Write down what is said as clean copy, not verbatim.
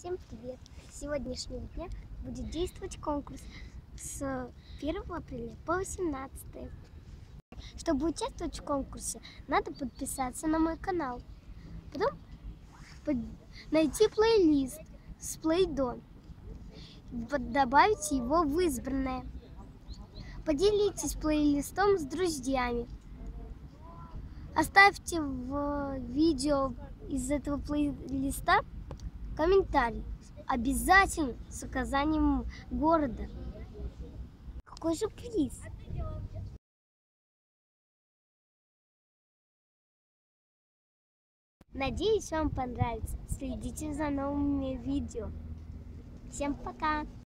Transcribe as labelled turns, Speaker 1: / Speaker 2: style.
Speaker 1: Всем привет! С сегодняшнего дня будет действовать конкурс с 1 апреля по 18. Чтобы участвовать в конкурсе, надо подписаться на мой канал. Потом найти плейлист с плейдо, добавить его в избранное. Поделитесь плейлистом с друзьями. Оставьте в видео из этого плейлиста комментарий, обязательно с указанием города. Какой же приз? Надеюсь, вам понравится. Следите за новыми видео. Всем пока!